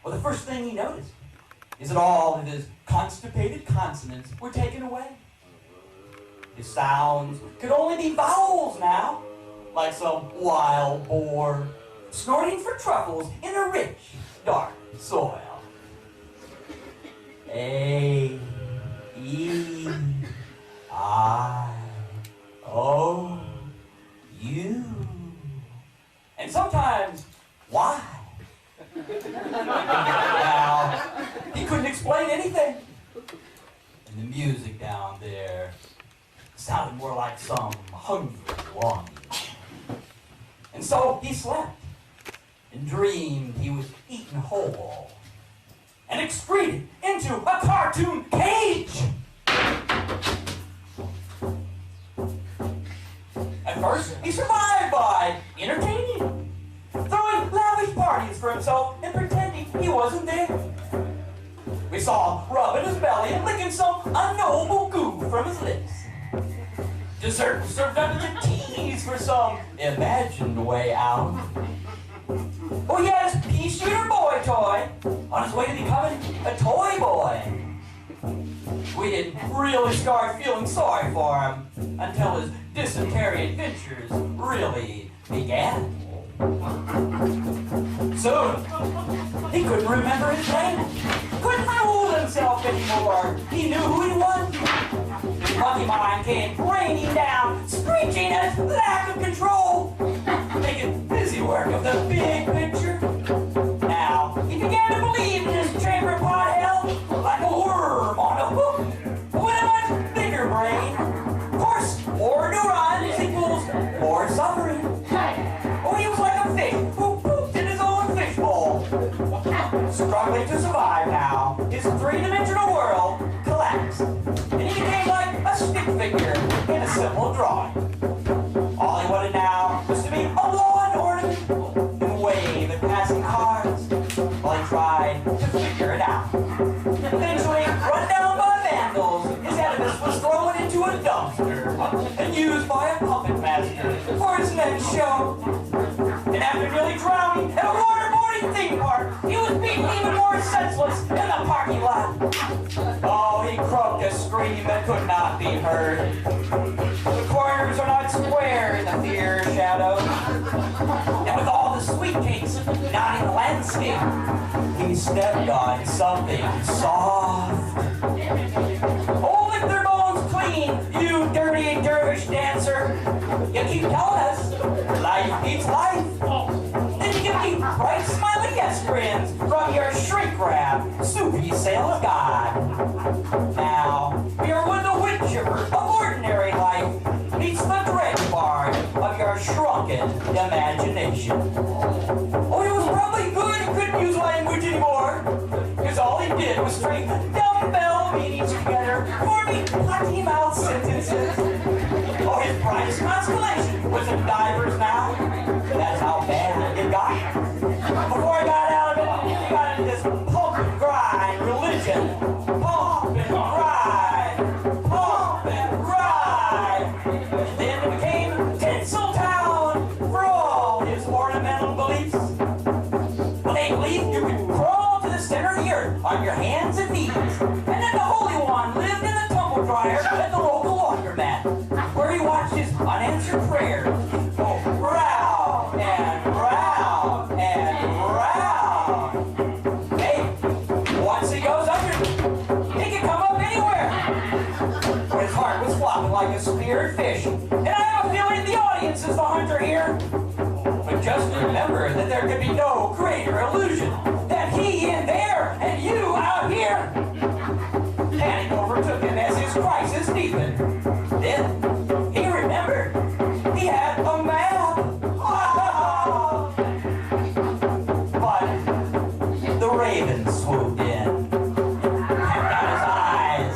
Well, the first thing he noticed is that all of his constipated consonants were taken away. His sounds could only be vowels now, like some wild boar snorting for truffles in a rich, dark soil. A, E, I, O, U, and sometimes Y. Now, he couldn't explain anything. And the music down there sounded more like some hungry longing. And so he slept and dreamed he was eaten whole and excreted into a cartoon cage. At first, he survived by entertaining, throwing lavish parties for himself and pretending he wasn't there. We saw him rubbing his belly and licking some unknowable goo from his lips. Dessert was served under the teas for some imagined way out. Oh, he had his pea shooter boy toy on his way to becoming a toy boy. We didn't really start feeling sorry for him until his dysentery adventures really began. Soon, he couldn't remember his name, couldn't fool himself anymore. He knew who he was. His monkey mind came raining down, screeching at his lack of control, making busy work of the big picture. Now, he began to believe in his chamber pot hell like a worm on a hook, with a much bigger brain. Of course, more neurons equals more suffering. Oh, he was like a fish who pooped in his own fishbowl. Struggling to survive now, his three-dimensional world collapsed, and he became like a stick figure in a simple drawing. All he wanted now was to be a lawn ornament and wave at passing cars while he tried to figure it out. Eventually, run down by vandals, his edifice was thrown into a dumpster and used by a puppet master for his next show. And after nearly drowning at a waterboarding theme park, he was beaten even more senseless in the parking lot. Oh, he croaked a scream that could not be heard. The corners are not square in the fear shadow. And with all the sweet cakes dotting the landscape, he stepped on something soft. Oh, lick their bones clean, you dirty dervish dancer. You keep telling us life beats life. Then you give me bright smiling yes grins from your shrink-wrap, soupy sailor god. Now, you're with the wood chipper of ordinary life meets the dredge barge of your shrunken imagination. Oh, it was probably good he couldn't use language anymore, because all he did was string dumbbell meanings together, forming potty-mouth sentences. Oh, his brightest constellation was in divers now. That's how bad it got. Before he got out of it, he got into this pump and grind religion. Pump and grind. Pump and grind. And then it became Tinseltown for all his ornamental beliefs. Well, they believed you could crawl to the center of the earth on your hands and knees. And then the Holy One lived in a tumble dryer at the local laundromat, where he watched his unanswered prayers go round and round and round. Hey, once he goes under, he can come up anywhere. But his heart was flopping like a speared fish, and I have a feeling the audience is the hunter here. But just remember that there can be no greater illusion than he in there and you out here. Panic overtook him as his crisis deepened. Then he remembered he had a map. But the raven swooped in and got his eyes,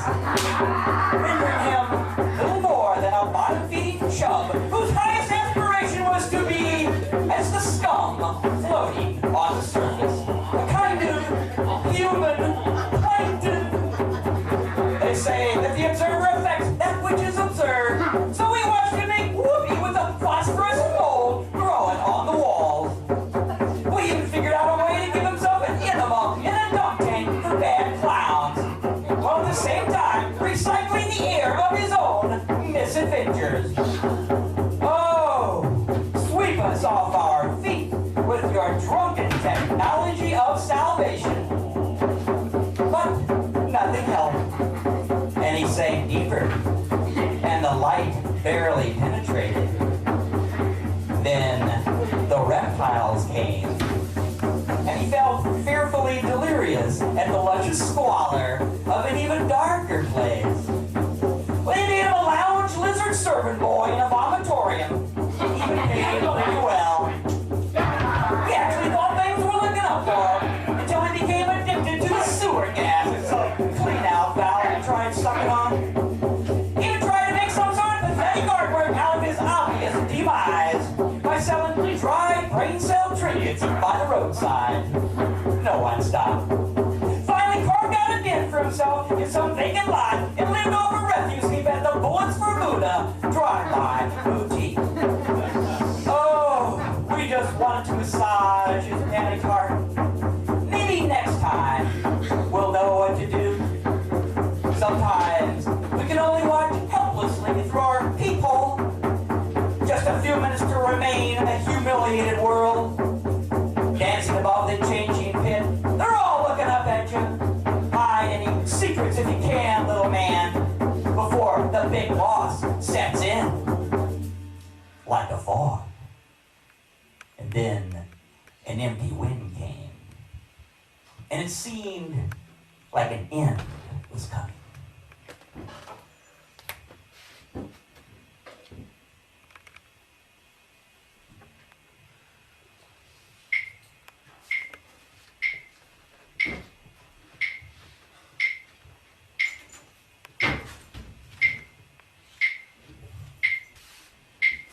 rendering him little more than a bottom-feeding chub whose highest aspiration was to be as the scum floating on the surface. A kind of human plankton. They say that the observer affects that which is observed, misadventures. Oh, sweep us off our feet with your drunken technology of salvation. But nothing helped. And he sank deeper, and the light barely penetrated. Then the reptiles came, and he felt fearfully delirious at the luscious squalor of an even darker place. Well, they made him a lounge lizard servant boy in a vomitorium. Even paid pretty well. He actually thought things were looking up for him until he became addicted to the sewer gas and some clean-out valve and tried sucking on. He even tried to make some sort of pathetic artwork out of his obvious demise by selling dry brain cell trinkets by the roadside. No one stopped. Finally carved out a den for himself in some vacant lot and lived off a refuse heap at the Bullets for Buddha drive-by boutique. Oh, we just wanted to massage his panic heart. Maybe next time we'll know what to do. Sometimes we can only watch helplessly through our peephole. Just a few minutes to remain in a humiliated world. Dancing above the changing pit, they're all looking up at you. Hide any secrets if you can, little man, before the big loss sets in. Like a fog. And then an empty wind came. And it seemed like an end was coming. You